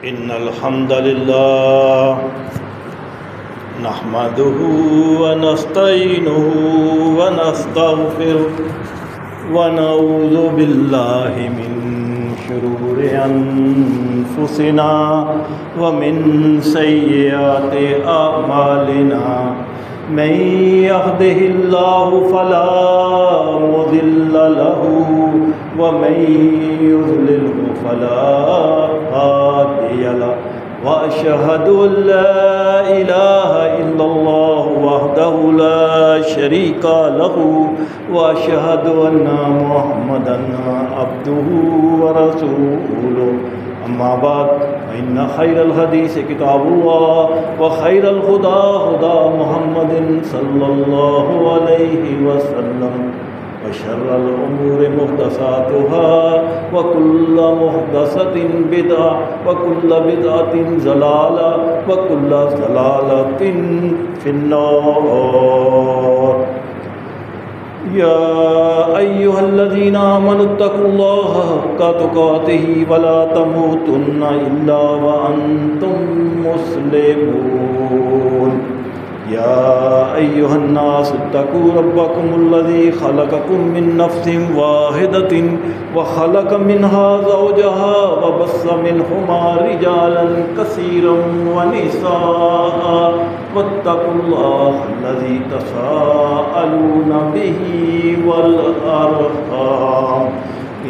إن الحمد لله نحمده ونستعينه ونستغفره ونعوذ بالله من شرور أنفسنا ومن سيئات أعمالنا من يهده الله فلا مضل له ومن يضلله فلا هادي له وأشهد أن لا إله إلا الله وحده لا شريك له وأشهد أن محمدا عبده ورسوله أما بعد فإن خير الحديث كتاب الله وخير الهدى هدى محمد صلى الله عليه وسلم وشر الأمور محدثاتها وكل محدثة بدعة وكل بدعة ضلالة وكل ضلالة في النار. يا أيها الذين آمنوا اتقوا الله حق تقاته ولا تموتن إلا وأنتم مسلمون. يا أيها الناس اتقوا ربكم الذي خلقكم من نفس واحدة وخلق منها زوجها وبث منهما رجالا كثيرا ونساء واتقوا الله الذي تساءلون به والأرحام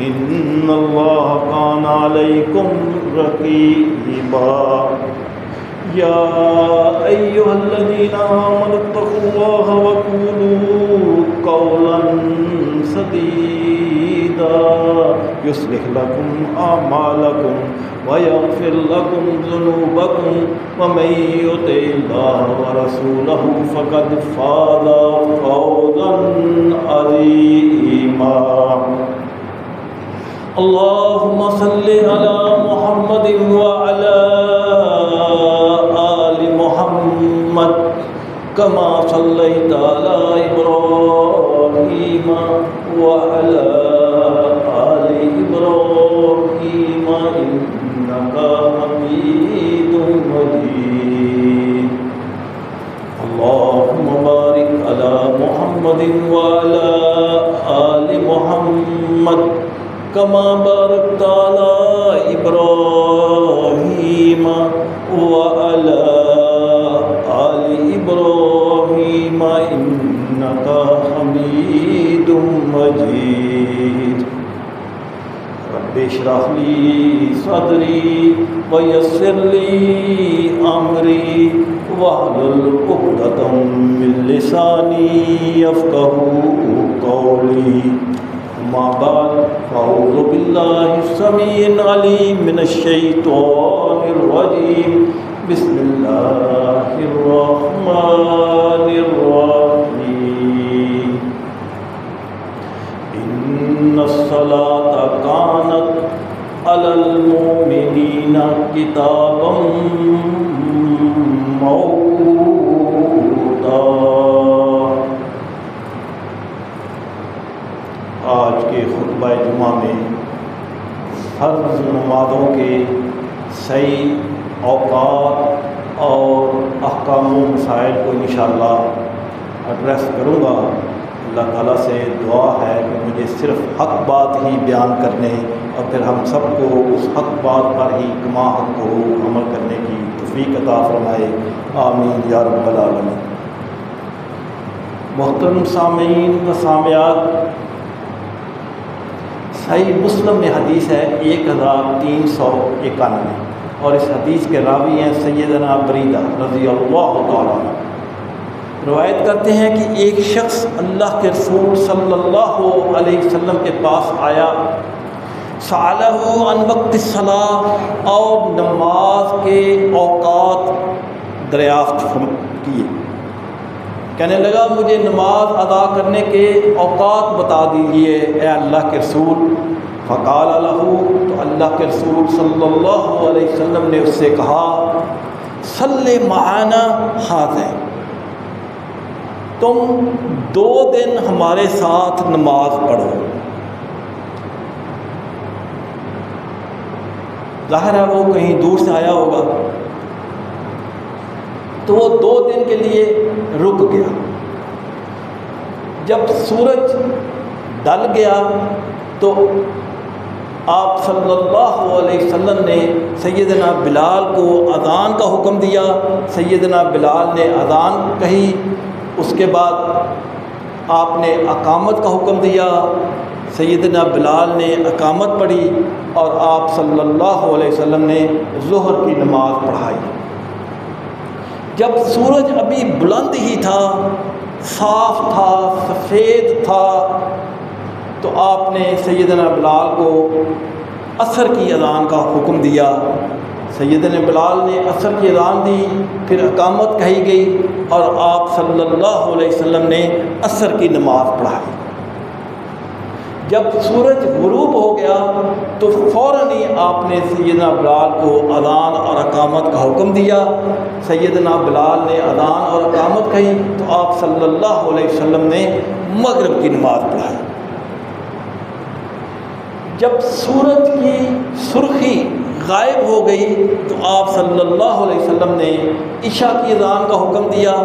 إن الله كان عليكم رقيبا. يا أيها الذين آمنوا اتقوا الله وقولوا قولا سديدا يصلح لكم أعمالكم ويغفر لكم ذنوبكم ومن يطع الله ورسوله فقد فاز فوزا عظيما. اللهم صل على محمد وعلى محمد كما صليت على إبراهيم وعلى آل إبراهيم إنك حميد مجيد. اللهم بارك على محمد وعلى آل محمد كما باركت على إبراهيم وعلى آل إبراهيم إنك حميد مجيد. رب اشرح لي صدري ويسر لي أمري واحلل عقدة من لساني يفقهوا قولي. أما بعد فأعوذ بالله السميع العليم من الشيطان الرجيم. بسم الله الرحمن الرحيم. إن الصلاة كانت على المؤمنين كتابا موقوتا. آج کے خطبہ جمعہ میں فرض نمازوں کے صحیح اوقات اور احکام و مسائل کو انشاءاللہ ایڈریس کروں گا. اللہ تعالیٰ سے دعا ہے کہ مجھے صرف حق بات ہی بیان کرنے اور پھر ہم سب کو اس حق بات پر ہی کما حق کو عمل کرنے کی توفیق عطا فرمائے. آمین یا رب العالمین. محترم سامعین و سامعات، صحیح مسلم میں حدیث ہے 1391 اور اس حدیث کے راوی ہیں سیدنا بریدہ رضی اللہ تعالیٰ عنہ. روایت کرتے ہیں کہ ایک شخص اللہ کے رسول صلی اللہ علیہ وسلم کے پاس آیا. سألہ عن وقت الصلاۃ، اور نماز کے اوقات دریافت کیے. کہنے لگا مجھے نماز ادا کرنے کے اوقات بتا دیجئے اے اللہ کے رسول. فقال له، تو اللہ کے رسول صلی اللہ علیہ وسلم نے اس سے کہا صلی معنا ھذا، تم 2 دن ہمارے ساتھ نماز پڑھو. ظاہر ہے وہ کہیں دور سے آیا ہوگا، تو وہ 2 دن کے لیے رک گیا۔ جب سورج ڈل گیا تو آپ صلی اللہ علیہ وسلم نے سیدنا بلال کو اذان کا حکم دیا۔ سیدنا بلال نے اذان کہی، اس کے بعد آپ نے اقامت کا حکم دیا۔ سیدنا بلال نے اقامت پڑھی اور آپ صلی اللہ علیہ وسلم نے ظہر کی نماز پڑھائی۔ جب سورج ابھی بلند ہی تھا، صاف تھا، سفید تھا، تو آپ نے سیدنا بلال کو عصر کی اذان کا حکم دیا۔ سیدنا بلال نے عصر کی اذان دی، پھر اقامت کہی گئی اور آپ صلی اللہ علیہ وسلم نے عصر کی نماز پڑھائی۔ جب سورج غروب ہو گیا تو فوراً ہی آپ نے سیدنا بلال کو اذان اور اقامت کا حکم دیا۔ سیدنا بلال نے اذان اور اقامت کہی تو آپ صلی اللہ علیہ وسلم نے مغرب کی نماز پڑھائی۔ جب سورج کی سرخی غائب ہو گئی تو آپ صلی اللہ علیہ وسلم نے عشاء کی اذان کا حکم دیا۔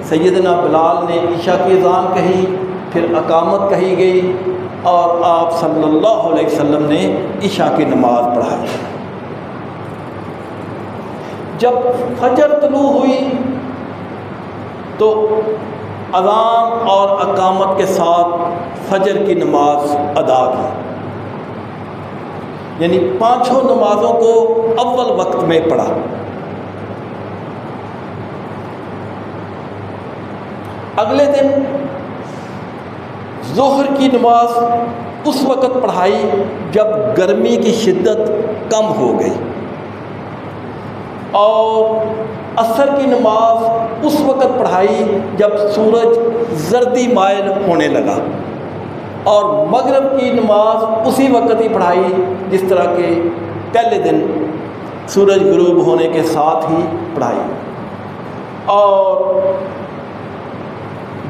سیدنا بلال نے عشاء کی اذان کہی، پھر اقامت کہی گئی اور آپ صلی اللہ علیہ وسلم نے عشاء کی نماز پڑھائی۔ جب فجر طلوع ہوئی تو اذان اور اقامت کے ساتھ فجر کی نماز ادا کی، یعنی 5 نمازوں کو اول وقت میں پڑھا۔ اگلے دن ظہر کی نماز اس وقت پڑھائی جب گرمی کی شدت کم ہو گئی، اور عصر کی نماز اس وقت پڑھائی جب سورج زردی مائل ہونے لگا، اور مغرب کی نماز اسی وقت ہی پڑھائی جس طرح کہ پہلے دن سورج غروب ہونے کے ساتھ ہی پڑھائی۔ اور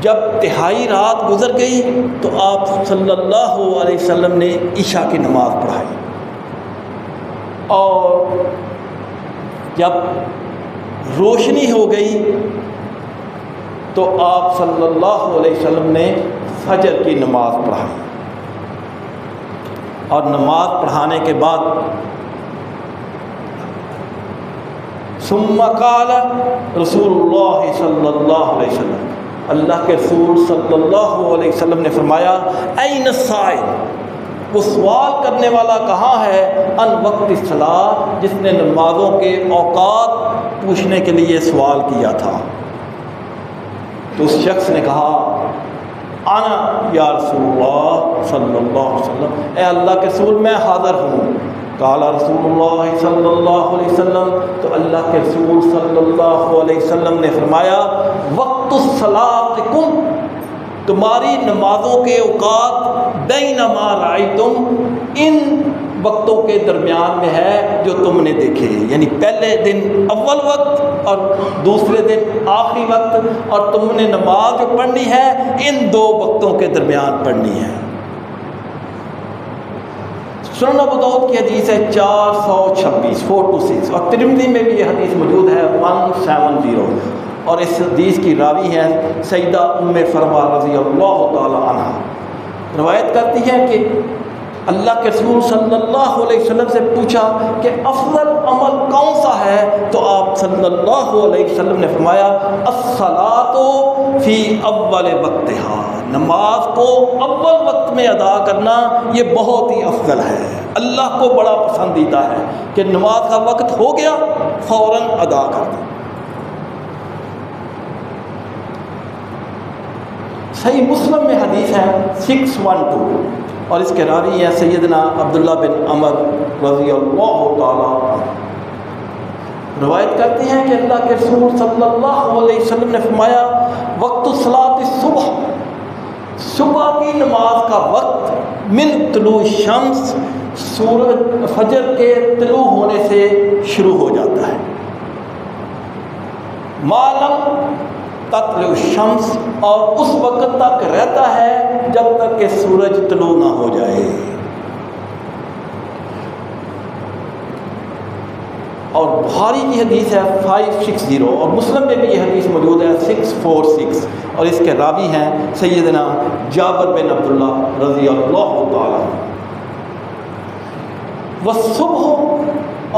جب تہائی رات گزر گئی تو آپ صلی اللہ علیہ وسلم نے عشاء کی نماز پڑھائی، اور جب روشنی ہو گئی تو آپ صلی اللہ علیہ وسلم نے فجر کی نماز پڑھائی۔ اور نماز پڑھانے کے بعد ثم قال رسول اللہ صلی اللہ علیہ وسلم، اللہ کے رسول صلی اللہ علیہ وسلم نے فرمایا، این السائل، وہ سوال کرنے والا کہاں ہے، ان وقت الصلاۃ، جس نے نمازوں کے اوقات پوچھنے کے لیے سوال کیا تھا۔ تو اس شخص نے کہا، انا یا رسول اللہ صلی اللہ علیہ وسلم، اے اللہ کے رسول میں حاضر ہوں۔ قال رسول اللہ صلی اللہ علیہ وسلم، تو اللہ کے رسول صلی اللہ علیہ وسلم نے فرمایا، وقت الصلاۃکم، تمہاری نمازوں کے اوقات بینما رأیتم، ان وقتوں کے درمیان میں ہے جو تم نے دیکھے، یعنی پہلے دن اول وقت اور دوسرے دن آخری وقت، اور تم نے نماز جو پڑھنی ہے ان 2 وقتوں کے درمیان پڑھنی ہے۔ سنن ابو داؤد کی حدیث ہے 426 426، اور ترمذی میں بھی یہ حدیث موجود ہے 170، اور اس حدیث کی راوی ہے سیدہ ام فروا رضی اللہ تعالی عنہ۔ روایت کرتی ہے کہ اللہ کے رسول صلی اللہ علیہ وسلم سے پوچھا کہ افضل عمل کون سا ہے، تو آپ صلی اللہ علیہ وسلم نے فرمایا، الصلاۃ فی اول وقتہا، نماز کو اول وقت میں ادا کرنا یہ بہت ہی افضل ہے، اللہ کو بڑا پسندیدہ ہے کہ نماز کا وقت ہو گیا فوراً ادا کر دیں۔ صحیح مسلم میں حدیث ہے 612، اور اس کے راوی ہیں سیدنا عبداللہ بن عمر رضی اللہ تعالیٰ عنہ۔ روایت کرتے ہیں کہ اللہ کے رسول صلی اللہ علیہ وسلم نے فرمایا، وقت الصلاۃ الصبح، صبح کی نماز کا وقت، من طلوع الشمس، سورج فجر کے طلوع ہونے سے شروع ہو جاتا ہے، ما لم تطلع الشمس، اور اس وقت تک رہتا ہے جب تک کہ سورج طلوع نہ ہو جائے۔ اور بخاری کی حدیث ہے 560 اور مسلم میں بھی یہ حدیث موجود ہے 646 اور اس کے راوی ہیں سیدنا جابر بن عبداللہ رضی اللہ تعالیٰ عنہ۔ والصبح،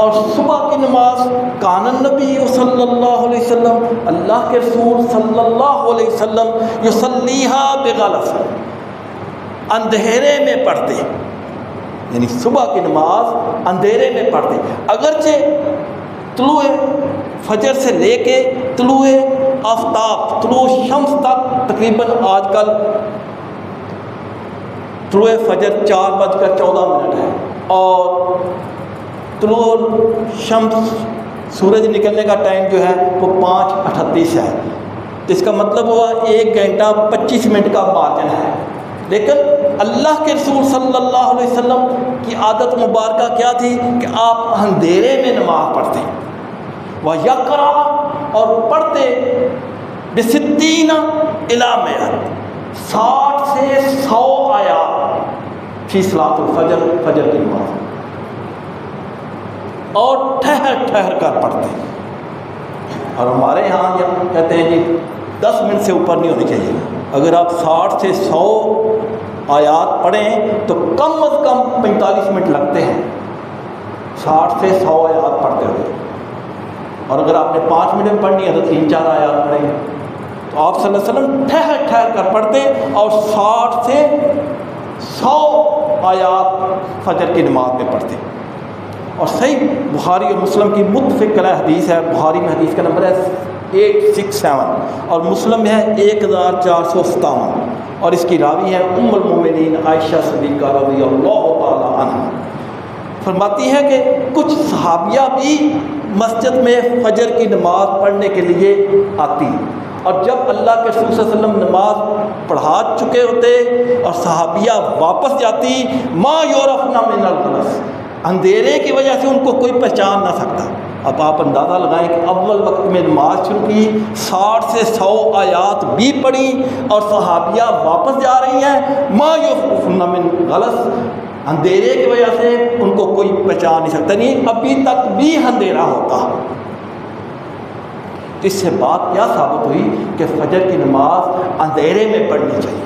اور صبح کی نماز کان النبی صلی اللہ علیہ وسلم، اللہ کے رسول صلی اللہ علیہ وسلم یصلیھا بغلس، اندھیرے میں پڑھتے، یعنی صبح کی نماز اندھیرے میں پڑھتے، اگرچہ طلوع فجر سے لے کے طلوع آفتاب، طلوع شمس تک تقریباً آج کل طلوع فجر 4:14 ہے اور طلوع شمس سورج نکلنے کا ٹائم جو ہے وہ 5:38 ہے، تو اس کا مطلب ہوا 1 گھنٹہ 25 منٹ کا مارجن ہے۔ لیکن اللہ کے رسول صلی اللہ علیہ وسلم کی عادت مبارکہ کیا تھی کہ آپ اندھیرے میں نماز پڑھتے، وَيَقْرَأُ، اور پڑھتے بِسِتِّينَ إِلَىٰ مِئَةٍ، 60 سے 100 آیات فی صلاۃ الفجر، فجر کی نماز، اور ٹھہر ٹھہر کر پڑھتے۔ اور ہمارے یہاں کہتے ہیں جی 10 منٹ سے اوپر نہیں ہونی چاہیے، اگر آپ 60 سے 100 آیات پڑھیں تو کم از کم 45 منٹ لگتے ہیں 60 سے 100 آیات پڑھتے ہوئے، اور اگر آپ نے 5 منٹ میں پڑھنی ہے تو 3-4 آیات پڑھیں گے۔ تو آپ صلی اللہ علیہ وسلم ٹھہر ٹھہر کر پڑھتے اور 60 سے 100 آیات فجر کی نماز میں پڑھتے۔ اور صحیح بخاری اور مسلم کی متفق علیہ حدیث ہے، بخاری میں حدیث کا نمبر ہے 867 اور مسلم میں ہے 1457 اور اس کی راوی ہے ام المومنین عائشہ صدیقہ رضی اللہ تعالی عنہ۔ فرماتی ہے کہ کچھ صحابیہ بھی مسجد میں فجر کی نماز پڑھنے کے لیے آتی، اور جب اللہ کے رسول صلی اللہ علیہ وسلم نماز پڑھا چکے ہوتے اور صحابیہ واپس جاتی، ما یعرفن من الغلس، اندھیرے کی وجہ سے ان کو کوئی پہچان نہ سکتا۔ اب آپ اندازہ لگائیں کہ اول وقت میں نماز شروع کی، 60 سے 100 آیات بھی پڑھی اور صحابیہ واپس جا رہی ہیں، ما یعرفن من غلس، اندھیرے کی وجہ سے ان کو کوئی پہچان نہیں سکتا، نہیں ابھی تک بھی اندھیرا ہوتا۔ اس سے بات کیا ثابت ہوئی کہ فجر کی نماز اندھیرے میں پڑھنی چاہیے،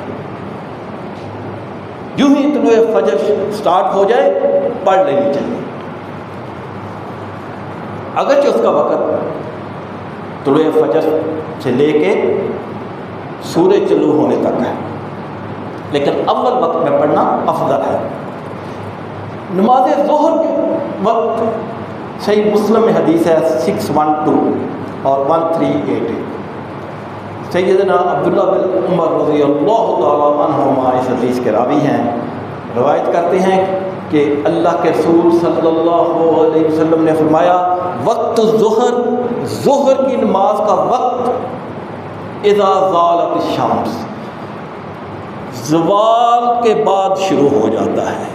یوں ہی طلوع فجر سٹارٹ ہو جائے پڑھ لینی چاہیے، اگرچہ اس کا وقت طلوع فجر سے لے کے سورج طلوع ہونے تک ہے، لیکن اول وقت میں پڑھنا افضل ہے۔ نماز ظہر کے وقت صحیح مسلم میں حدیث ہے 612 اور 1388، سیدنا عبداللہ بن عمر رضی اللہ تعالیٰ عنہما اس حدیث کے راوی ہیں، روایت کرتے ہیں کہ اللہ کے رسول صلی اللہ علیہ وسلم نے فرمایا وقت ظہر، ظہر کی نماز کا وقت اذا زالت الشمس، زوال کے بعد شروع ہو جاتا ہے،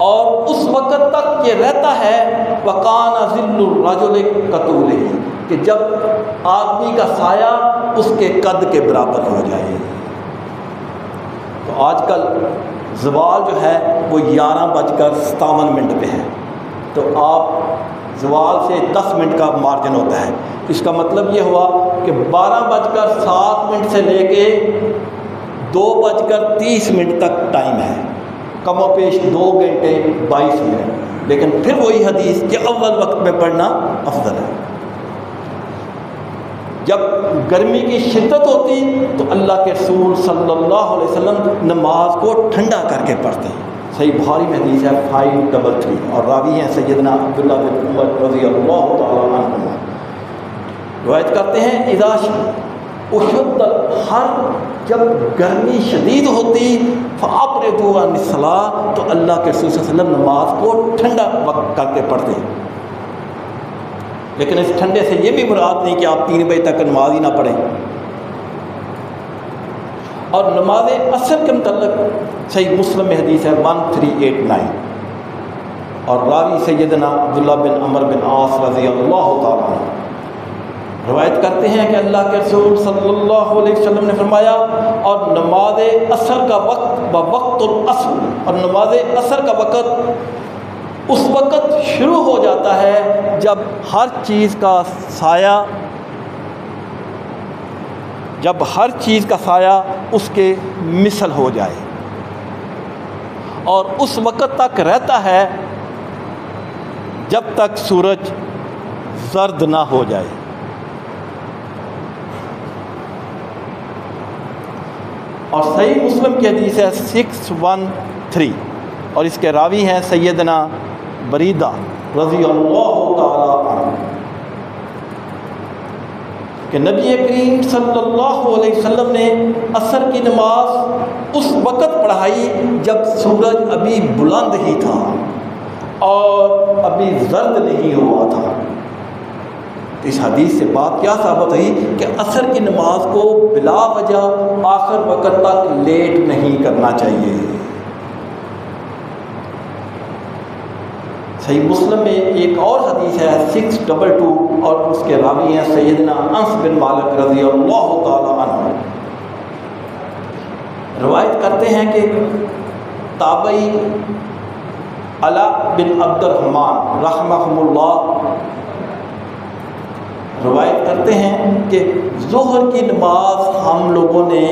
اور اس وقت تک یہ رہتا ہے وَقَانَ ظِلُّ الرَّجُلِ كَطُولِهِ، کہ جب آدمی کا سایہ اس کے قد کے برابر ہو جائے۔ تو آج کل زوال جو ہے وہ 11:57 پہ ہے، تو آپ زوال سے 10 منٹ کا مارجن ہوتا ہے، اس کا مطلب یہ ہوا کہ 12:07 سے لے کے 2:30 تک ٹائم ہے، کم و بیش 2 گھنٹے 22 منٹ، لیکن پھر وہی حدیث کہ اول وقت میں پڑھنا افضل ہے۔ جب گرمی کی شدت ہوتی تو اللہ کے رسول صلی اللہ علیہ وسلم نماز کو ٹھنڈا کر کے پڑھتے ہیں، صحیح بخاری میں حدیث ہے 533 اور راوی ہیں سیدنا عبداللہ بن عمر رضی اللہ تعالیٰ عنہ، روایت کرتے ہیں اذا اشد الحر، جب گرمی شدید ہوتی فابردوا عن الصلاۃ، تو اللہ کے رسول صلی اللہ علیہ وسلم نماز کو ٹھنڈا وقت کر کے پڑھتے ہیں، لیکن اس ٹھنڈے سے یہ بھی مراد نہیں کہ آپ 3 بجے تک نماز ہی نہ پڑھیں۔ اور نماز عصر کے متعلق صحیح مسلم میں حدیث ہے 1389 اور راوی سیدنا عبداللہ بن عمر بن عاص رضی اللہ تعالیٰ عنہ روایت کرتے ہیں کہ اللہ کے رسول صلی اللہ علیہ وسلم نے فرمایا اور نماز عصر کا وقت وقت العصر، اور نماز عصر کا وقت اس وقت شروع ہو جاتا ہے جب ہر چیز کا سایہ اس کے مثل ہو جائے، اور اس وقت تک رہتا ہے جب تک سورج زرد نہ ہو جائے۔ اور صحیح مسلم کی حدیث ہے 613، اور اس کے راوی ہیں سیدنا بریدہ رضی اللہ تعالی عنہ، کہ نبی کریم صلی اللہ علیہ وسلم نے عصر کی نماز اس وقت پڑھائی جب سورج ابھی بلند ہی تھا اور ابھی زرد نہیں ہوا تھا۔ اس حدیث سے بات کیا ثابت ہوئی کہ عصر کی نماز کو بلا وجہ آخر وقت تک لیٹ نہیں کرنا چاہیے۔ صحیح مسلم میں ایک اور حدیث ہے 622، اور اس کے راوی ہیں سیدنا انس بن مالک رضی اللہ تعالی عنہ۔ روایت کرتے ہیں کہ تابعی علا بن عبد الرحمن رحمہ اللہ روایت کرتے ہیں کہ ظہر کی نماز ہم لوگوں نے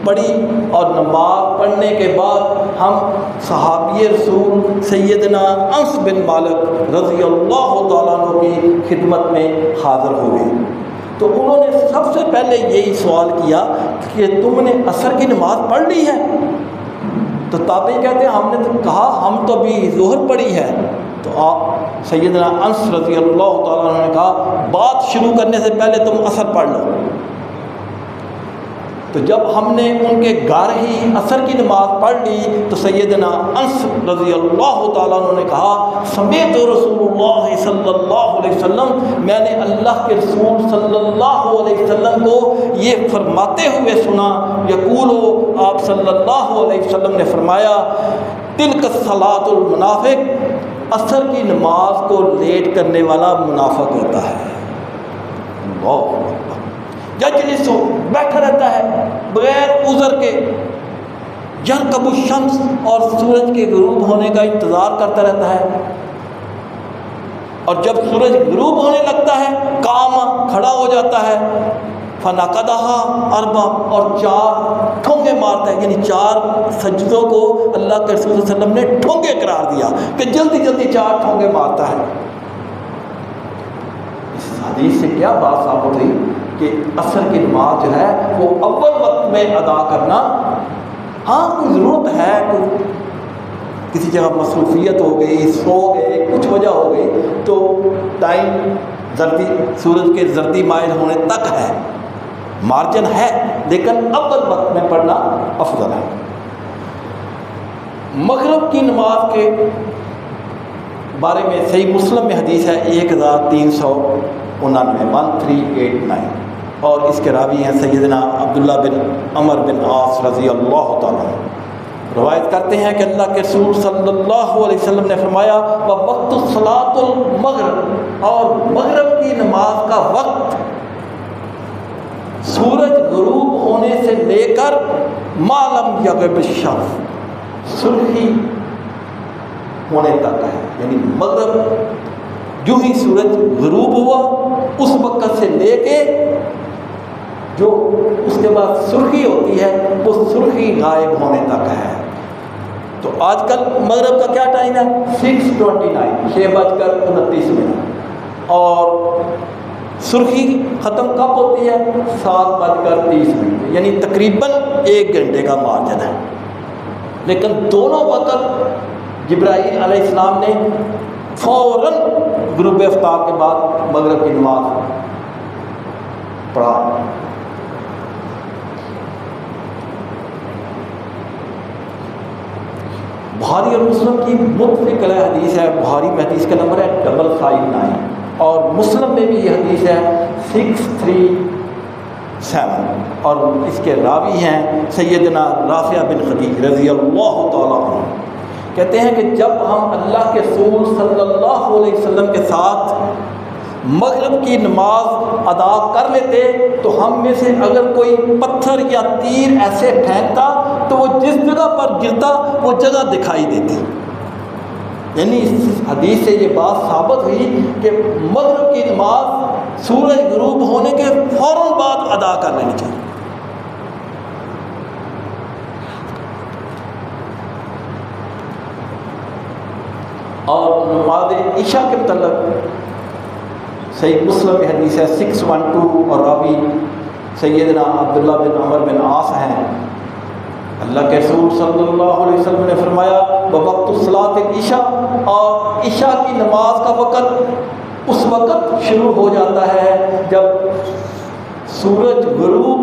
پڑھی، اور نماز پڑھنے کے بعد ہم صحابی رسول سیدنا انس بن مالک رضی اللہ تعالیٰ عنہ کی خدمت میں حاضر ہوئے، تو انہوں نے سب سے پہلے یہی سوال کیا کہ تم نے عصر کی نماز پڑھ لی ہے؟ تو تابعی کہتے ہیں ہم نے تو کہا ہم تو ابھی ظہر پڑھی ہے۔ تو آپ سیدنا انس رضی اللہ تعالیٰ عنہ نے کہا بات شروع کرنے سے پہلے تم عصر پڑھ لو۔ تو جب ہم نے ان کے گھر ہی عصر کی نماز پڑھ لی تو سیدنا انس رضی اللہ تعالیٰ عنہ نے کہا سمعت رسول اللہ صلی اللہ علیہ وسلم، میں نے اللہ کے رسول صلی اللہ علیہ وسلم کو یہ فرماتے ہوئے سنا، یقول آپ صلی اللہ علیہ وسلم نے فرمایا تلک الصلاۃ المنافق، عصر کی نماز کو لیٹ کرنے والا منافق ہوتا ہے۔ اللہ یجلس، بیٹھا رہتا ہے بغیر عذر کے، یرکب الشمس، اور سورج کے غروب ہونے کا انتظار کرتا رہتا ہے، اور جب سورج غروب ہونے لگتا ہے قام، کھڑا ہو جاتا ہے، فنقدہا اربع، اور 4 ٹھونگے مارتا ہے، یعنی 4 سجدوں کو اللہ کے رسول صلی اللہ علیہ وسلم نے ٹھونگے قرار دیا کہ جلدی جلدی 4 ٹھونگے مارتا ہے۔ اس حدیث سے کیا بات ثابت ہوئی کہ عصر کی نماز جو ہے وہ اول وقت میں ادا کرنا، ہاں کوئی ضرورت ہے، کوئی کسی جگہ مصروفیت ہو گئی، سو گئے، کچھ وجہ ہو گئی تو ٹائم سورج کے زردی مائل ہونے تک ہے، مارجن ہے، لیکن اول وقت میں پڑھنا افضل ہے۔ مغرب کی نماز کے بارے میں صحیح مسلم میں حدیث ہے 1389، اور اس کے راوی ہیں سیدنا عبداللہ بن عمر بن عاص رضی اللہ تعالیٰ عنہ۔ روایت کرتے ہیں کہ اللہ کے رسول صلی اللہ علیہ وسلم نے فرمایا وقت صلاۃ المغرب، اور مغرب کی نماز کا وقت سورج غروب ہونے سے لے کر ما لم یغب الشمس، سرخی ہونے تک ہے، یعنی مغرب جو ہی سورج غروب ہوا اس وقت سے لے کے جو اس کے بعد سرخی ہوتی ہے وہ سرخی غائب ہونے تک ہے۔ تو آج کل مغرب کا کیا ٹائم ہے 6:29، 6:29، اور سرخی ختم کب ہوتی ہے 7:30، یعنی تقریباً 1 گھنٹے کا مارجن ہے، لیکن دونوں وقت جبرائیل علیہ السلام نے فوراً غروب آفتاب کے بعد مغرب کی نماز پڑھا۔ بخاری اور مسلم کی متفق علیہ حدیث ہے، بخاری میں حدیث کا نمبر ہے 559، اور مسلم میں بھی یہ حدیث ہے 637، اور اس کے راوی ہیں سیدنا رافع بن خدیج رضی اللہ تعالیٰ عنہ۔ کہتے ہیں کہ جب ہم اللہ کے رسول صلی اللہ علیہ وسلم کے ساتھ مغرب کی نماز ادا کر لیتے تو ہم میں سے اگر کوئی پتھر یا تیر ایسے پھینکتا تو وہ جس جگہ پر گرتا وہ جگہ دکھائی دیتی، یعنی اس حدیث سے یہ بات ثابت ہوئی کہ مغرب کی نماز سورج غروب ہونے کے فوراً بعد ادا کر لینی چاہیے۔ اور نماز عشاء کے متعلق صحیح مسلم میں حدیث ہے 612 اور راوی سیدنا عبداللہ بن عمر بن عاص ہیں۔ اللہ کے رسول صلی اللہ علیہ وسلم نے فرمایا وقت الصلاۃ العشاء، اور عشاء کی نماز کا وقت اس وقت شروع ہو جاتا ہے جب سورج غروب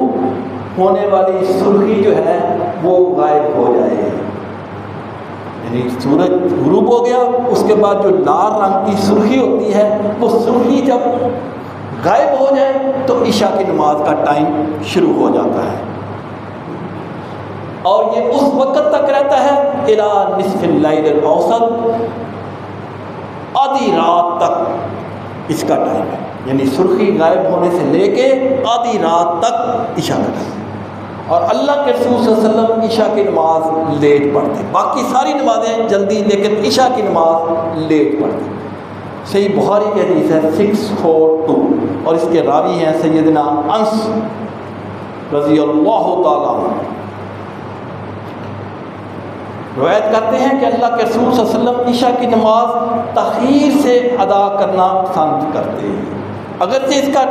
ہونے والی سرخی جو ہے وہ غائب ہو جائے، یعنی سورج غروب ہو گیا اس کے بعد جو لال رنگ کی سرخی ہوتی ہے وہ سرخی جب غائب ہو جائے تو عشاء کی نماز کا ٹائم شروع ہو جاتا ہے، اور یہ اس وقت تک رہتا ہے الی نصف اللیل الاوسط، آدھی رات تک اس کا ٹائم ہے، یعنی سرخی غائب ہونے سے لے کے آدھی رات تک عشاء کا ٹائم۔ اور اللہ کے رسول صلی اللہ علیہ وسلم عشاء کی نماز لیٹ پڑھتے، باقی ساری نمازیں جلدی لیکن عشاء کی نماز لیٹ پڑھتے۔ صحیح بخاری کی حدیث ہے 642 اور اس کے راوی ہیں سیدنا انس رضی اللہ تعالیٰ عنہ، روایت کرتے ہیں کہ اللہ کے رسول صلی اللہ علیہ وسلم عشاء کی نماز تاخیر سے ادا کرنا پسند کرتے ہیں، اگرچہ اس کا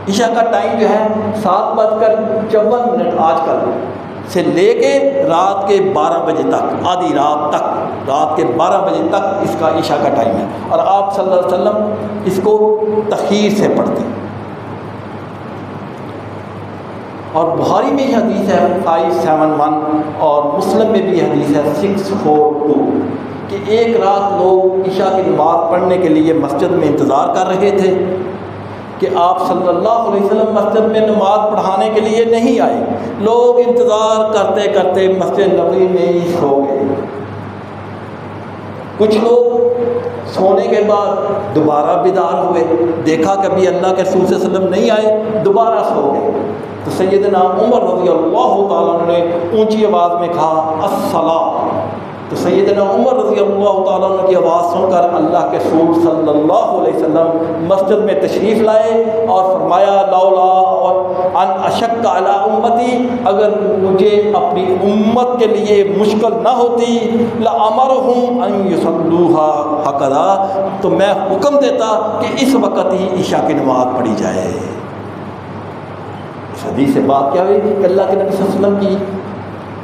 عشاء کا ٹائم جو ہے 7:54 آج کل سے لے کے رات کے 12 بجے تک، آدھی رات تک، رات کے 12 بجے تک اس کا عشاء کا ٹائم ہے، اور آپ صلی اللہ علیہ وسلم اس کو تاخیر سے پڑھتے ہیں۔ اور بخاری میں یہ حدیث ہے 571 اور مسلم میں بھی یہ حدیث ہے 642 کہ ایک رات لوگ عشاء کی نماز پڑھنے کے لیے مسجد میں انتظار کر رہے تھے کہ آپ صلی اللہ علیہ وسلم مسجد میں نماز پڑھانے کے لیے نہیں آئے، لوگ انتظار کرتے کرتے مسجد نبوی میں ہی سو گئے۔ کچھ لوگ سونے کے بعد دوبارہ بیدار ہوئے، دیکھا کبھی اللہ کے رسول صلی اللہ علیہ وسلم نہیں آئے، دوبارہ سو گئے، تو سیدنا عمر رضی اللہ تعالیٰ عنہ نے اونچی آواز میں کہا الصلاۃ، تو سیدنا عمر رضی اللہ تعالیٰ عنہ کی آواز سن کر اللہ کے رسول صلی اللہ علیہ وسلم مسجد میں تشریف لائے اور فرمایا لولا ان اشق علی امتی، اگر مجھے اپنی امت کے لیے مشکل نہ ہوتی لامرہم ان یصلوها ہکذا، تو میں حکم دیتا کہ اس وقت ہی عشاء کی نماز پڑھی جائے۔ اس حدیث سے بات کیا ہوئی کہ اللہ کے نبی صلی اللہ علیہ وسلم کی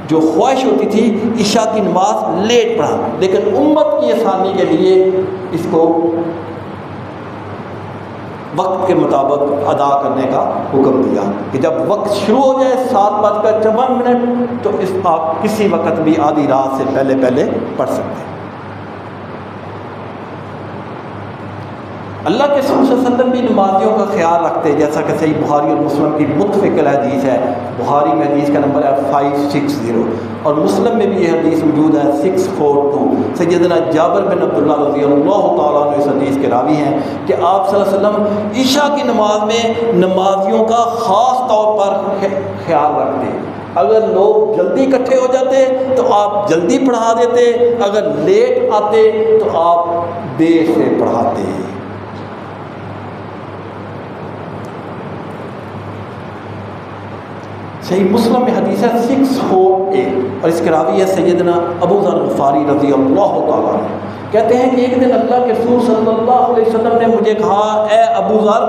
جو خواہش ہوتی تھی عشاء کی نماز لیٹ پڑھا، لیکن امت کی آسانی کے لیے اس کو وقت کے مطابق ادا کرنے کا حکم دیا کہ جب وقت شروع ہو جائے 7:54 تو اس آپ کسی وقت بھی آدھی رات سے پہلے پڑھ سکتے ہیں۔ اللہ کے رسول صلی اللہ علیہ وسلم بھی نمازیوں کا خیال رکھتے، جیسا کہ صحیح بخاری اور مسلم کی متفق حدیث ہے، بخاری میں حدیث کا نمبر ہے 560 اور مسلم میں بھی یہ حدیث موجود ہے 642۔ سیدنا جابر بن عبداللہ رضی اللہ تعالیٰ عنہ اس حدیث کے راوی ہیں کہ آپ صلی اللہ علیہ وسلم عشاء کی نماز میں نمازیوں کا خاص طور پر خیال رکھتے، اگر لوگ جلدی اکٹھے ہو جاتے تو آپ جلدی پڑھا دیتے، اگر لیٹ آتے تو آپ دیر سے پڑھاتے۔ صحیح مسلم میں حدیث ہے 648 اور اس کے راوی ہے سیدنا ابو ذر غفاری رضی اللہ تعالیٰ عنہ، کہتے ہیں کہ ایک دن اللہ کے رسول صلی اللہ علیہ وسلم نے مجھے کہا اے ابو ذر،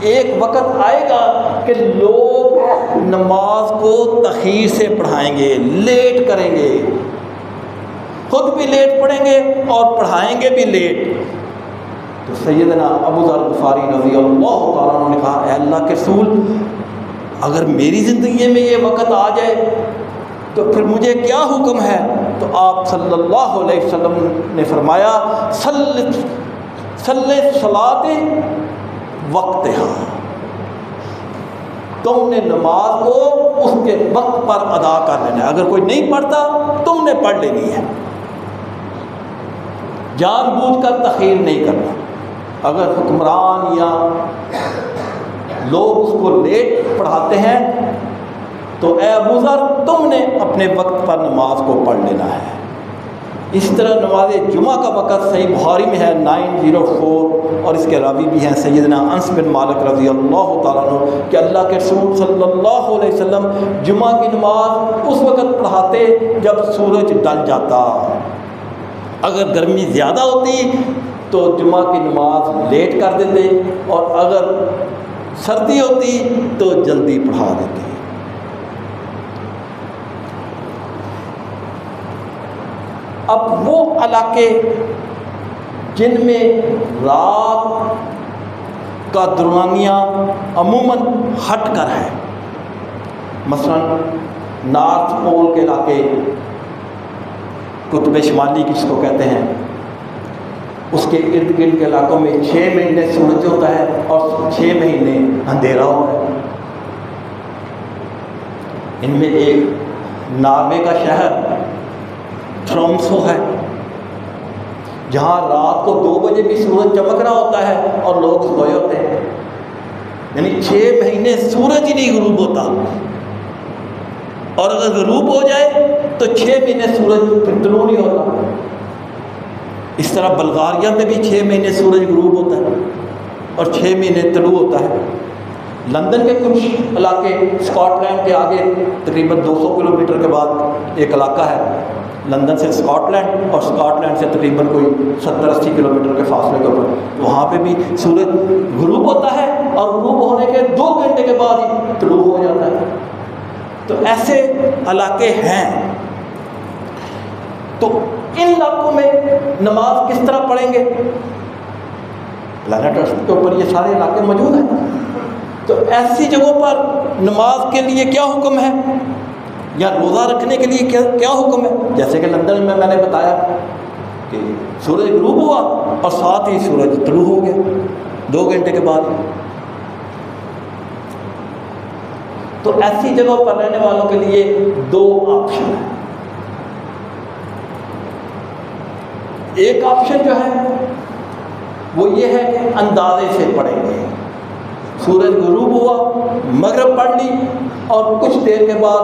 ایک وقت آئے گا کہ لوگ نماز کو تاخیر سے پڑھائیں گے، لیٹ کریں گے، خود بھی لیٹ پڑھیں گے اور پڑھائیں گے بھی لیٹ۔ تو سیدنا ابو ذر غفاری رضی اللہ تعالیٰ عنہ نے کہا اے اللہ کے رسول، اگر میری زندگی میں یہ وقت آ جائے تو پھر مجھے کیا حکم ہے؟ تو آپ صلی اللہ علیہ وسلم نے فرمایا صلی صلاۃ وقتہا، تم نے نماز کو اس کے وقت پر ادا کر لینا ہے، اگر کوئی نہیں پڑھتا تم نے پڑھ لینی ہے، جان بوجھ کر تاخیر نہیں کرنا۔ اگر حکمران یا لوگ اس کو لیٹ پڑھاتے ہیں تو اے ابو ذر تم نے اپنے وقت پر نماز کو پڑھ لینا ہے۔ اس طرح نماز جمعہ کا وقت صحیح بخاری میں ہے 904، اور اس کے راوی بھی ہیں سیدنا انس بن مالک رضی اللہ تعالیٰ عنہ کہ اللہ کے رسول صلی اللہ علیہ وسلم جمعہ کی نماز اس وقت پڑھاتے جب سورج ڈل جاتا۔ اگر گرمی زیادہ ہوتی تو جمعہ کی نماز لیٹ کر دیتے، اور اگر سردی ہوتی تو جلدی پڑھا دیتے۔ اب وہ علاقے جن میں رات کا درمیانیہ عموماً ہٹ کر ہے، مثلا نارتھ پول کے علاقے، قطب شمالی جس کو کہتے ہیں، اس کے ارد گرد کے علاقوں میں 6 مہینے سورج ہوتا ہے اور 6 مہینے اندھیرا ہوتا ہے۔ ان میں ایک ناروے کا شہر ٹرومسو ہے، جہاں رات کو 2 بجے بھی سورج چمک رہا ہوتا ہے اور لوگ سوئے ہوتے ہیں، یعنی 6 مہینے سورج ہی نہیں غروب ہوتا، اور اگر غروب ہو جائے تو 6 مہینے سورج پھر طلوع نہیں ہوتا۔ اس طرح بلغاریہ میں بھی 6 مہینے سورج غروب ہوتا ہے اور 6 مہینے طلوع ہوتا ہے۔ لندن کے کچھ علاقے، اسکاٹ لینڈ کے آگے تقریباً 200 کلومیٹر کے بعد ایک علاقہ ہے لندن سے اسکاٹ لینڈ، اور اسکاٹ لینڈ سے تقریباً کوئی 70-80 کلومیٹر کے فاصلے کے اوپر، وہاں پہ بھی سورج غروب ہوتا ہے اور غروب ہونے کے 2 گھنٹے کے بعد ہی طلوع ہو جاتا ہے۔ تو ایسے علاقے ہیں۔ تو ان علاقوں میں نماز کس طرح پڑھیں گے؟ پلانٹ ارتھ کے اوپر یہ سارے علاقے موجود ہیں، تو ایسی جگہوں پر نماز کے لیے کیا حکم ہے، یا روزہ رکھنے کے لیے کیا حکم ہے؟ جیسے کہ لندن میں نے بتایا کہ سورج غروب ہوا اور ساتھ ہی سورج طلوع ہو گیا 2 گھنٹے کے بعد۔ تو ایسی جگہوں پر رہنے والوں کے لیے 2 آپشن ہیں۔ ایک آپشن جو ہے وہ یہ ہے کہ اندازے سے پڑھیں گے، سورج غروب ہوا، مغرب پڑھ لی، اور کچھ دیر کے بعد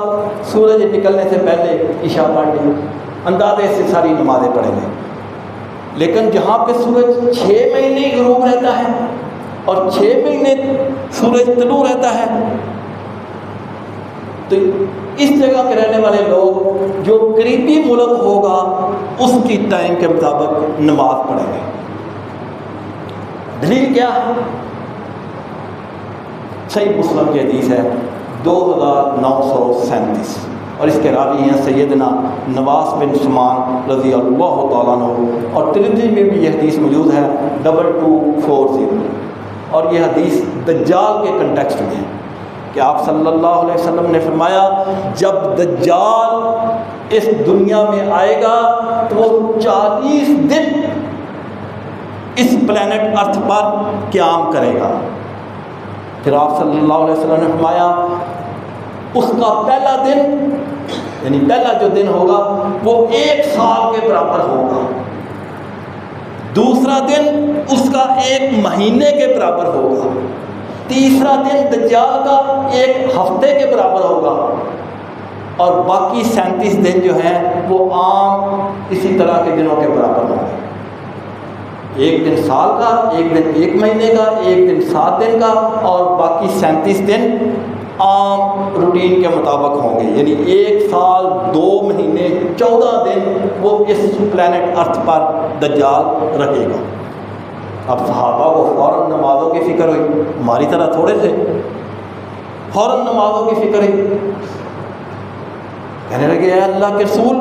سورج نکلنے سے پہلے عشاء پڑھ لی، اندازے سے ساری نمازیں پڑھیں گے۔ لیکن جہاں پہ سورج 6 مہینے غروب رہتا ہے اور 6 مہینے سورج طلوع رہتا ہے، تو اس جگہ کے رہنے والے لوگ جو قریبی ملک ہوگا اس کی ٹائم کے مطابق نماز پڑھیں گے۔ دلیل کیا ہے؟ صحیح مسلم کی حدیث ہے 2937، اور اس کے راوی ہیں سیدنا نواس بن سمان رضی اللہ تعالیٰ عنہ، اور ترمذی میں بھی یہ حدیث موجود ہے 2240، اور یہ حدیث دجال کے کنٹیکسٹ میں ہے کہ آپ صلی اللہ علیہ وسلم نے فرمایا جب دجال اس دنیا میں آئے گا تو وہ 40 دن اس پلانٹ ارتھ پر قیام کرے گا۔ پھر آپ صلی اللہ علیہ وسلم نے فرمایا اس کا پہلا دن، یعنی پہلا جو دن ہوگا وہ 1 سال کے برابر ہوگا، دوسرا دن اس کا 1 مہینے کے برابر ہوگا، تیسرا دن دجال کا 1 ہفتے کے برابر ہوگا، اور باقی 37 دن جو ہیں وہ عام اسی طرح کے دنوں کے برابر ہوں گے۔ 1 دن سال کا، 1 دن 1 مہینے کا، 1 دن 7 دن کا، اور باقی 37 دن عام روٹین کے مطابق ہوں گے، یعنی 1 سال 2 مہینے 14 دن وہ اس پلانٹ ارتھ پر دجال رہے گا۔ اب صحابہ کو فوراً نمازوں کی فکر ہوئی، ہماری طرح تھوڑے تھے، فوراً نمازوں کی فکر ہوئی، کہنے لگے اے اللہ کے رسول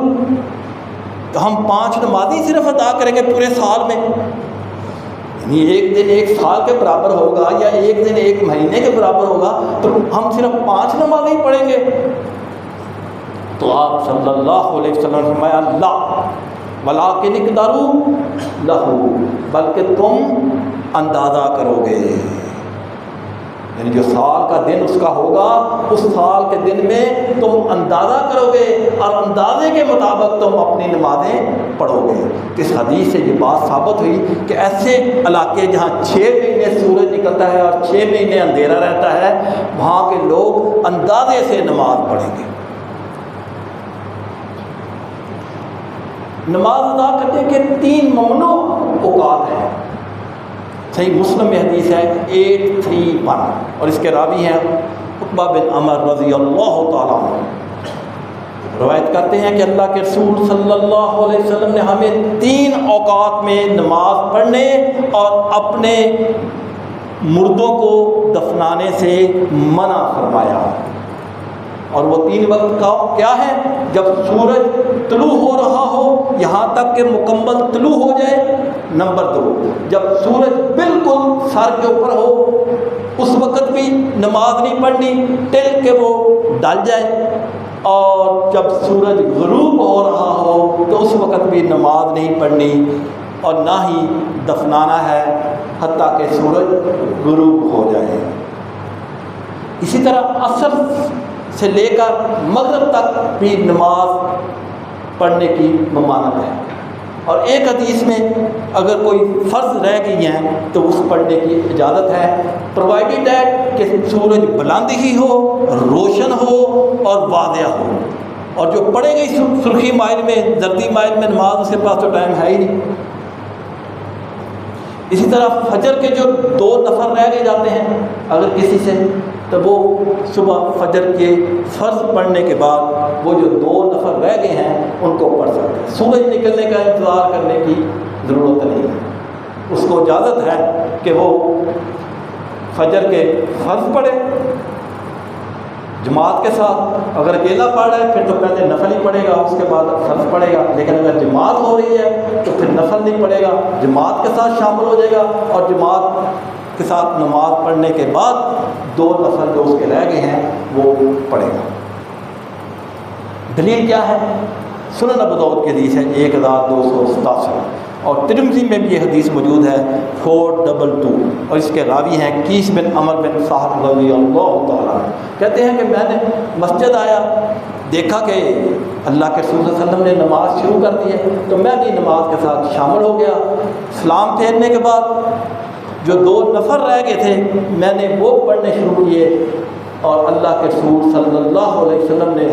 ہم 5 نمازیں صرف ادا کریں گے پورے سال میں، یعنی 1 دن 1 سال کے برابر ہوگا یا 1 دن 1 مہینے کے برابر ہوگا، تو ہم صرف 5 نمازیں پڑھیں گے؟ تو آپ صلی اللہ علیہ وسلم نے فرمایا لا ولیکن اقدروا لہ، بلکہ تم اندازہ کرو گے، یعنی جو سال کا دن اس کا ہوگا اس سال کے دن میں تم اندازہ کرو گے اور اندازے کے مطابق تم اپنی نمازیں پڑھو گے۔ اس حدیث سے یہ بات ثابت ہوئی کہ ایسے علاقے جہاں 6 مہینے سورج نکلتا ہے اور 6 مہینے اندھیرا رہتا ہے وہاں کے لوگ اندازے سے نماز پڑھیں گے۔ نماز ادا کرنے کے 3 ممنوع اوقات ہیں۔ صحیح مسلم میں حدیث ہے 831 اور اس کے راوی ہیں عقبہ بن عمر رضی اللہ تعالیٰ عنہ۔ روایت کرتے ہیں کہ اللہ کے رسول صلی اللہ علیہ وسلم نے ہمیں 3 اوقات میں نماز پڑھنے اور اپنے مردوں کو دفنانے سے منع فرمایا، اور وہ 3 وقت کیا ہے؟ جب سورج طلوع ہو رہا ہو یہاں تک کہ مکمل طلوع ہو جائے، نمبر 2 جب سورج بالکل سر کے اوپر ہو اس وقت بھی نماز نہیں پڑھنی ٹل کے وہ ڈل جائے، اور جب سورج غروب ہو رہا ہو تو اس وقت بھی نماز نہیں پڑھنی اور نہ ہی دفنانا ہے حتیٰ کہ سورج غروب ہو جائے۔ اسی طرح عصر سے لے کر مغرب تک بھی نماز پڑھنے کی ممانعت ہے، اور ایک حدیث میں اگر کوئی فرض رہ گئی ہیں تو اس پڑھنے کی اجازت ہے، پرووائڈیڈ ہے کہ سورج بلند ہی ہو، روشن ہو اور واضح ہو، اور جو پڑھے گئی سرخی مائل میں زردی مائل میں نماز اس کے پاس تو ٹائم ہے ہی نہیں۔ اسی طرح فجر کے جو 2 نفل رہ گئے جاتے ہیں اگر کسی سے، تو وہ صبح فجر کے فرض پڑھنے کے بعد وہ جو 2 نفل رہ گئے ہیں ان کو پڑھ سکتے ہیں۔ سورج نکلنے کا انتظار کرنے کی ضرورت نہیں ہے، اس کو اجازت ہے کہ وہ فجر کے فرض پڑھے جماعت کے ساتھ۔ اگر اکیلا پڑھ رہا ہے پھر تو پہلے نفل ہی پڑھے گا، اس کے بعد فرض پڑھے گا، لیکن اگر جماعت ہو رہی ہے تو پھر نفل نہیں پڑھے گا، جماعت کے ساتھ شامل ہو جائے گا اور جماعت کے ساتھ نماز پڑھنے کے بعد 2 نفل جو اس کے رہ گئے ہیں وہ پڑھے گا۔ دلیل کیا ہے؟ سنن ابو داؤد کی حدیث ہے 1287، اور ترمذی میں بھی یہ حدیث موجود ہے 422، اور اس کے راوی ہیں قیس بن عمر بن سعد رضی اللہ تعالیٰ عنہ۔ کہتے ہیں کہ میں نے مسجد آیا، دیکھا کہ اللہ کے رسول صلی اللہ علیہ وسلم نے نماز شروع کر دی ہے، تو میں بھی نماز کے ساتھ شامل ہو گیا۔ سلام پھیرنے کے بعد جو 2 نفل رہ گئے تھے میں نے وہ پڑھنے شروع کیے، اور اللہ کے رسول صلی اللہ علیہ وسلم نے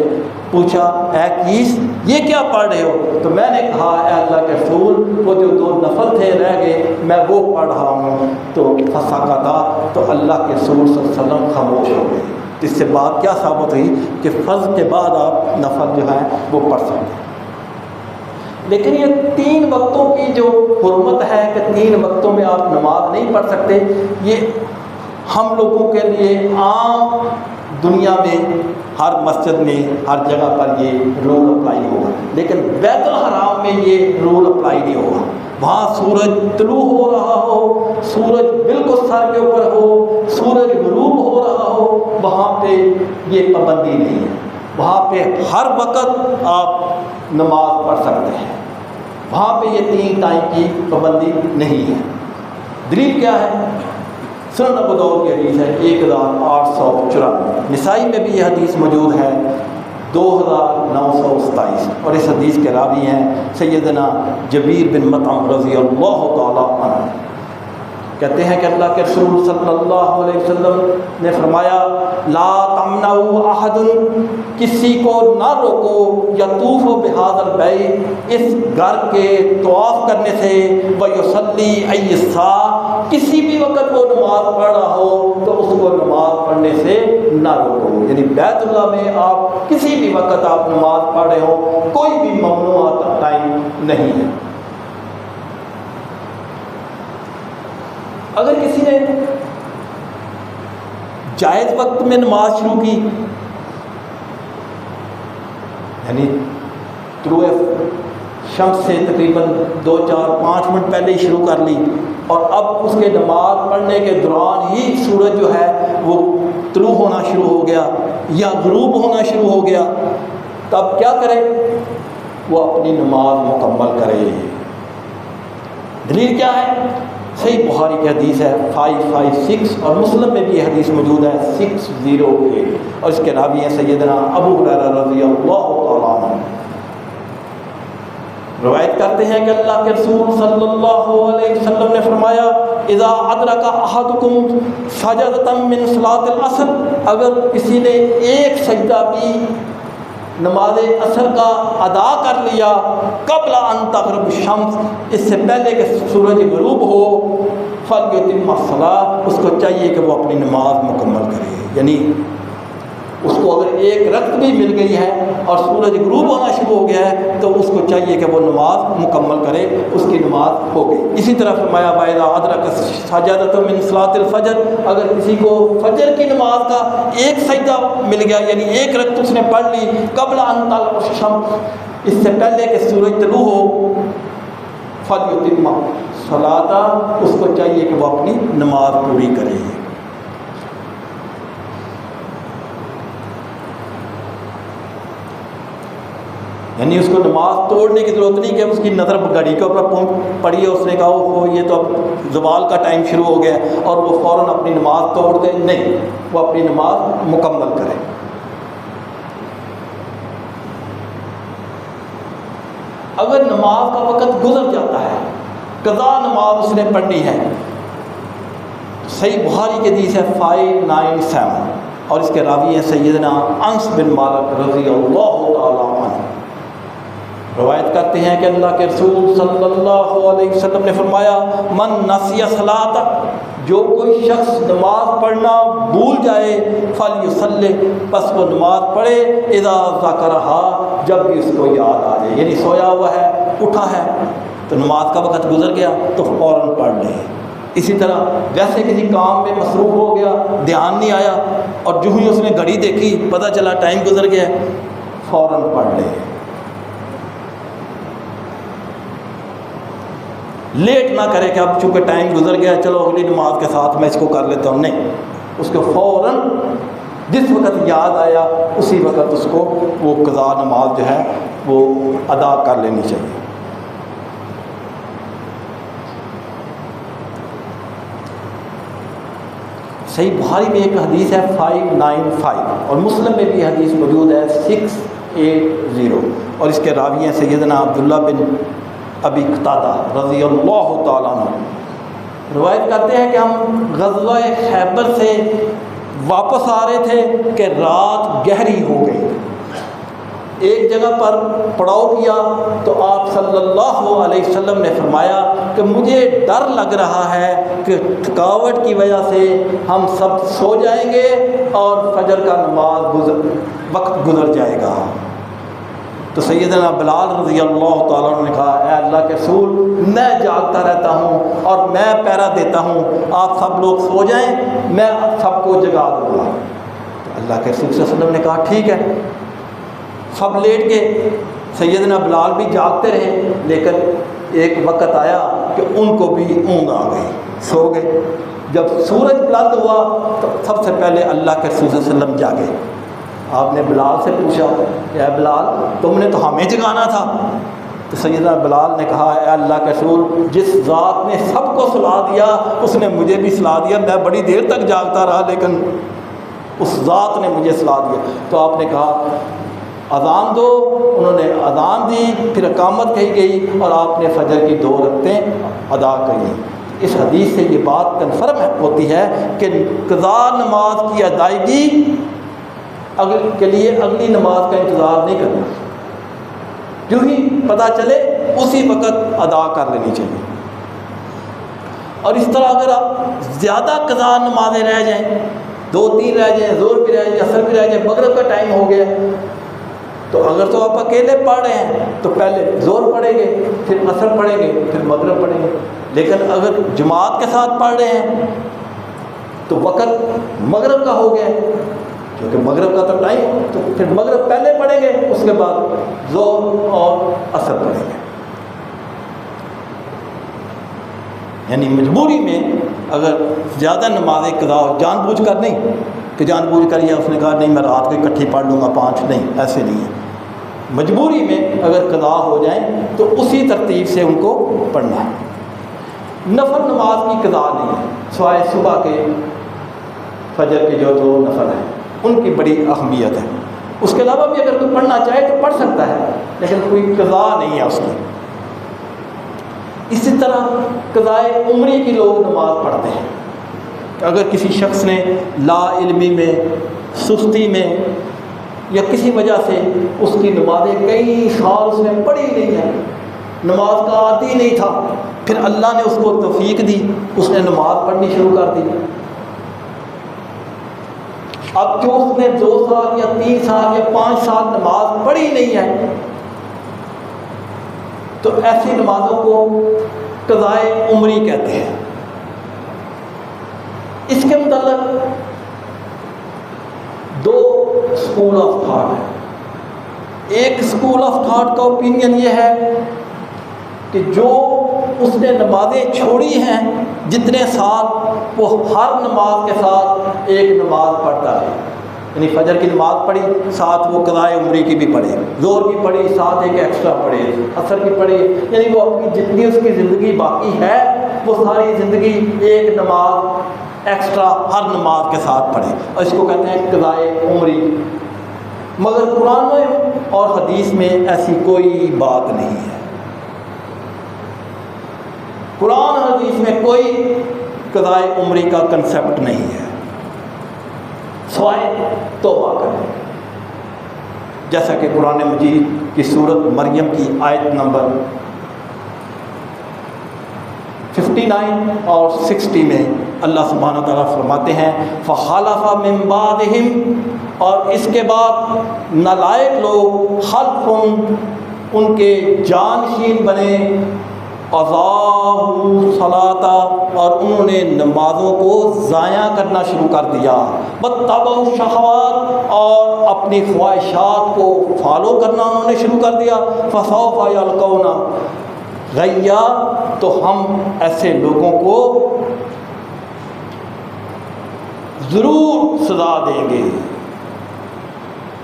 پوچھا اے قیس یہ کیا پڑھ رہے ہو؟ تو میں نے کہا اے اللہ کے رسول وہ جو 2 نفل تھے رہ گئے میں وہ پڑھ رہا ہوں۔ تو فسکتا، تو اللہ کے رسول صلی اللہ علیہ وسلم خاموش ہو گئے۔ اس سے بات کیا ثابت ہوئی کہ فرض کے بعد آپ نفل جو ہیں وہ پڑھ سکتے ہیں۔ لیکن یہ 3 وقتوں کی جو حرمت ہے کہ 3 وقتوں میں آپ نماز نہیں پڑھ سکتے، یہ ہم لوگوں کے لیے عام دنیا میں ہر مسجد میں ہر جگہ پر یہ رول اپلائی ہوگا، لیکن بیت الحرام میں یہ رول اپلائی نہیں ہوگا۔ وہاں سورج طلوع ہو رہا ہو، سورج بالکل سر کے اوپر ہو، سورج غروب ہو رہا ہو، وہاں پہ یہ پابندی نہیں ہے۔ وہاں پہ ہر وقت آپ نماز پڑھ سکتے ہیں، وہاں پہ یہ 3 ٹائم کی پابندی نہیں ہے۔ دلیل کیا ہے؟ سنن ابو داؤد کی حدیث ہے 1894، نسائی میں بھی یہ حدیث موجود ہے 2927، اور اس حدیث کے راوی ہیں سیدنا جبیر بن مطعم رضی اللہ تعالیٰ عنہ۔ کہتے ہیں کہ اللہ کے رسول صلی اللہ علیہ وسلم نے فرمایا لا تمنعوا احد، کسی کو نہ روکو یطوف بہذا البیت، اس گھر کے طواف کرنے سے، ویصلی ای الساعہ، کسی بھی وقت وہ نماز پڑھ رہا ہو تو اس کو نماز پڑھنے سے نہ روکو۔ یعنی بیت اللہ میں آپ کسی بھی وقت آپ نماز پڑھ رہے ہو، کوئی بھی ممنوع ٹائم نہیں ہے۔ اگر کسی نے جائز وقت میں نماز شروع کی، یعنی طلوع شمس سے تقریباً 2-4-5 منٹ پہلے ہی شروع کر لی، اور اب اس کے نماز پڑھنے کے دوران ہی سورج جو ہے وہ طلوع ہونا شروع ہو گیا یا غروب ہونا شروع ہو گیا، تب کیا کرے؟ وہ اپنی نماز مکمل کرے۔ دلیل کیا ہے؟ صحیح بخاری کی حدیث ہے 556، اور مسلم میں بھی یہ حدیث موجود ہے 608، اور اس کے راوی ہیں سیدنا ابو ہریرہ رضی اللہ تعالیٰ عنہ۔ روایت کرتے ہیں کہ اللہ کے رسول صلی اللہ علیہ وسلم نے فرمایا اذا ادرک احدکم سجدۃ من صلاۃ العصر، اگر کسی نے ایک سجدہ بھی نماز اثر کا ادا کر لیا قبل ان تغرب الشمس، اس سے پہلے کہ سورج غروب ہو، فلیتم الصلاۃ، اس کو چاہیے کہ وہ اپنی نماز مکمل کرے. یعنی اس کو اگر ایک رکعت بھی مل گئی ہے اور سورج غروب ہونا شروع ہو گیا ہے تو اس کو چاہیے کہ وہ نماز مکمل کرے، اس کی نماز ہو گئی. اسی طرح فرمایا وَإِذَا أَدْرَكَ سَجْدَةٌ مِّن صَلَاةِ الْفَجْرِ، اگر کسی کو فجر کی نماز کا ایک سجدہ مل گیا، یعنی ایک رکعت اس نے پڑھ لی قبل ان تطلع الشمس، اس سے پہلے کہ سورج طلوع ہو، فَلْيُتِمَّ الصَّلَاةَ، اس کو چاہیے کہ وہ اپنی نماز پوری کرے. یعنی اس کو نماز توڑنے کی ضرورت نہیں کہ اس کی نظر گھڑی کے اوپر پڑی ہے، اس نے کہا وہ یہ تو اب زوال کا ٹائم شروع ہو گیا اور وہ فوراً اپنی نماز توڑ دے. نہیں، وہ اپنی نماز مکمل کرے. اگر نماز کا وقت گزر جاتا ہے، قضا نماز اس نے پڑھنی ہے، صحیح بخاری کی حدیث ہے 597 اور اس کے راوی ہیں سیدنا انس بن مالک رضی اللہ تعالیٰ عنہ. روایت کرتے ہیں کہ اللہ کے رسول صلی اللہ علیہ وسلم نے فرمایا من نسی صلاۃ، جو کوئی شخص نماز پڑھنا بھول جائے، فلیصلی، پس وہ نماز پڑھے، اذا ذکرہا، جب بھی اس کو یاد آ جائے. یعنی سویا ہوا ہے، اٹھا ہے تو نماز کا وقت گزر گیا تو فوراً پڑھ لے. اسی طرح جیسے کسی کام میں مصروف ہو گیا، دھیان نہیں آیا اور جو ہی اس نے گھڑی دیکھی پتہ چلا ٹائم گزر گیا، فوراً پڑھ لے. لیٹ نہ کرے کہ اب چونکہ ٹائم گزر گیا چلو اگلی نماز کے ساتھ میں اس کو کر لیتا ہوں. نہیں، اس کو فوراً جس وقت یاد آیا اسی وقت اس کو وہ قضا نماز جو ہے وہ ادا کر لینی چاہیے. صحیح بخاری میں ایک حدیث ہے 595 اور مسلم میں بھی حدیث موجود ہے 680 اور اس کے راوی ہیں سیدنا عبداللہ بن ابی قتادہ رضی اللہ تعالیٰ عنہ. روایت کرتے ہیں کہ ہم غزوہ خیبر سے واپس آ رہے تھے کہ رات گہری ہو گئی. ایک جگہ پر پڑاؤ کیا تو آپ صلی اللہ علیہ وسلم نے فرمایا کہ مجھے ڈر لگ رہا ہے کہ تھکاوٹ کی وجہ سے ہم سب سو جائیں گے اور فجر کا نماز وقت گزر جائے گا. تو سیدنا بلال رضی اللہ تعالیٰ عنہ نے کہا اے اللہ کے رسول، میں جاگتا رہتا ہوں اور میں پہرا دیتا ہوں، آپ سب لوگ سو جائیں، میں سب کو جگا دوں گا. تو اللہ کے رسول صلی اللہ علیہ وسلم نے کہا ٹھیک ہے. سب لیٹ گئے، سیدنا بلال بھی جاگتے رہے، لیکن ایک وقت آیا کہ ان کو بھی اونگ آ گئی، سو گئے. جب سورج بلند ہوا تو سب سے پہلے اللہ کے رسول صلی اللہ علیہ وسلم جاگے. آپ نے بلال سے پوچھا کہ اے بلال، تم نے تو ہمیں جگانا تھا. تو سیدنا بلال نے کہا اے اللہ کے رسول، جس ذات نے سب کو سلا دیا اس نے مجھے بھی سلا دیا. میں بڑی دیر تک جاگتا رہا لیکن اس ذات نے مجھے سلا دیا. تو آپ نے کہا اذان دو. انہوں نے اذان دی، پھر اقامت کہی گئی اور آپ نے فجر کی 2 رکعتیں ادا کی. اس حدیث سے یہ بات کنفرم ہوتی ہے کہ قضا نماز کی ادائیگی کے لیے اگلی نماز کا انتظار نہیں کرنا، جو ہی پتہ چلے اسی وقت ادا کر لینی چاہیے. اور اس طرح اگر آپ زیادہ قضا نمازیں رہ جائیں، 2-3 رہ جائیں، ظہر بھی رہ جائیں، عصر بھی رہ جائیں، مغرب کا ٹائم ہو گیا، تو اگر تو آپ اکیلے پڑھ رہے ہیں تو پہلے ظہر پڑھیں گے، پھر عصر پڑھیں گے، پھر مغرب پڑھیں گے. لیکن اگر جماعت کے ساتھ پڑھ رہے ہیں تو وقت مغرب کا ہو گیا، کیونکہ مغرب کا تو ٹائم، تو پھر مغرب پہلے پڑھیں گے، اس کے بعد ظہر اور عصر پڑھیں گے. یعنی مجبوری میں اگر زیادہ نمازیں قضا ہو، جان بوجھ کر نہیں کہ جان بوجھ کر یا اس نے کہا نہیں میں رات کو اکٹھی پڑھ لوں گا 5، نہیں، ایسے نہیں ہے. مجبوری میں اگر قضا ہو جائیں تو اسی ترتیب سے ان کو پڑھنا ہے. نفل نماز کی قضا نہیں ہے، سوائے صبح کے فجر کے جو 2 نفل ہیں ان کی بڑی اہمیت ہے. اس کے علاوہ بھی اگر کوئی پڑھنا چاہے تو پڑھ سکتا ہے، لیکن کوئی قضا نہیں ہے اس کی. اسی طرح قضائے عمری کی لوگ نماز پڑھتے ہیں. اگر کسی شخص نے لا علمی میں، سستی میں یا کسی وجہ سے اس کی نمازیں کئی سال اس نے پڑھی نہیں ہیں، نماز کا عادی نہیں تھا، پھر اللہ نے اس کو توفیق دی، اس نے نماز پڑھنی شروع کر دی۔ اب جو اس نے 2 سال یا 3 سال یا 5 سال نماز پڑھی نہیں ہے، تو ایسی نمازوں کو قضائے عمری کہتے ہیں۔ اس کے متعلق 2 اسکول آف تھاٹ ہے۔ ایک اسکول آف تھاٹ کا اوپینین یہ ہے کہ جو اس نے نمازیں چھوڑی ہیں جتنے سال، وہ ہر نماز کے ساتھ ایک نماز پڑھتا ہے، یعنی فجر کی نماز پڑھی، ساتھ وہ قضائے عمری کی بھی پڑھے، ظہر کی پڑھی، ساتھ ایک ایکسٹرا پڑھے، عصر کی پڑھی، یعنی وہ اپنی جتنی اس کی زندگی باقی ہے وہ ساری زندگی ایک نماز ایکسٹرا ہر نماز کے ساتھ پڑھے، اور اس کو کہتے ہیں قضائے عمری۔ مگر قرآن میں اور حدیث میں ایسی کوئی بات نہیں ہے، قرآن حدیث میں کوئی قضائے عمری کا کنسیپٹ نہیں ہے، سوائے توبہ کریں، جیسا کہ قرآن مجید کی سورۃ مریم کی آیت نمبر 59 اور 60 میں اللہ سبحانہ تعالیٰ فرماتے ہیں فَخَلَفَ مِن بَعْدِهِمْ، اور اس کے بعد نالائق لوگ، خلف ان کے جانشین بنے، اضاعوا الصلاۃ، اور انہوں نے نمازوں کو ضائع کرنا شروع کر دیا، واتبعوا الشہوات، اور اپنی خواہشات کو فالو کرنا انہوں نے شروع کر دیا، فسوف یلقون غیا، تو ہم ایسے لوگوں کو ضرور سزا دیں گے،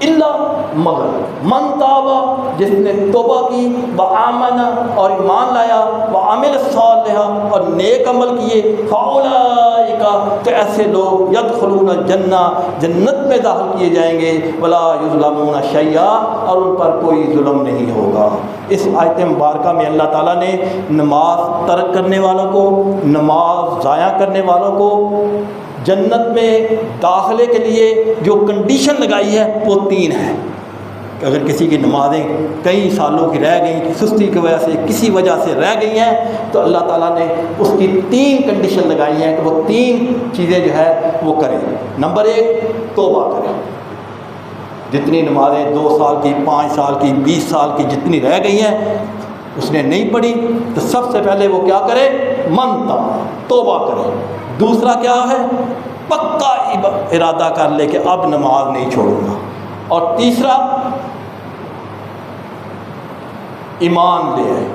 اللہ مگر من تابا، جس نے توبہ کی، وآمن، اور ایمان لایا، وعمل صالحا، اور نیک عمل کیے، فاولئک، تو ایسے لوگ یدخلون الجنہ، جنت میں داخل کیے جائیں گے، ولا یظلمون شیئا، اور ان پر کوئی ظلم نہیں ہوگا۔ اس آیت مبارکہ میں اللہ تعالیٰ نے نماز ترک کرنے والوں کو، نماز ضائع کرنے والوں کو جنت میں داخلے کے لیے جو کنڈیشن لگائی ہے وہ 3 ہے، کہ اگر کسی کی نمازیں کئی سالوں کی رہ گئیں، سستی کی وجہ سے کسی وجہ سے رہ گئی ہیں، تو اللہ تعالیٰ نے اس کی 3 کنڈیشن لگائی ہیں کہ وہ 3 چیزیں جو ہے وہ کریں۔ نمبر 1 توبہ کریں، جتنی نمازیں 2 سال کی، 5 سال کی، 20 سال کی جتنی رہ گئی ہیں اس نے نہیں پڑھی، تو سب سے پہلے وہ کیا کرے؟ منتا، توبہ کرے۔ دوسرا کیا ہے؟ پکا ارادہ کر لے کہ اب نماز نہیں چھوڑوں گا۔ اور تیسرا ایمان لے آئے،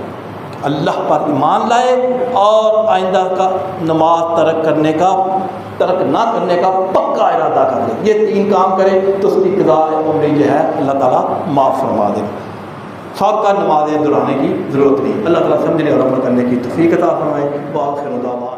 اللہ پر ایمان لائے، اور آئندہ کا نماز ترک نہ کرنے کا پکا ارادہ کر لے۔ یہ 3 کام کرے تو اس کی قضاء عمری جو ہے اللہ تعالیٰ معاف فرما دے، سب کا نمازیں دہرانے کی ضرورت نہیں۔ اللہ تعالیٰ سمجھنے اور عمل کرنے کی توفیق عطا فرمائے۔ وآخر دعوانا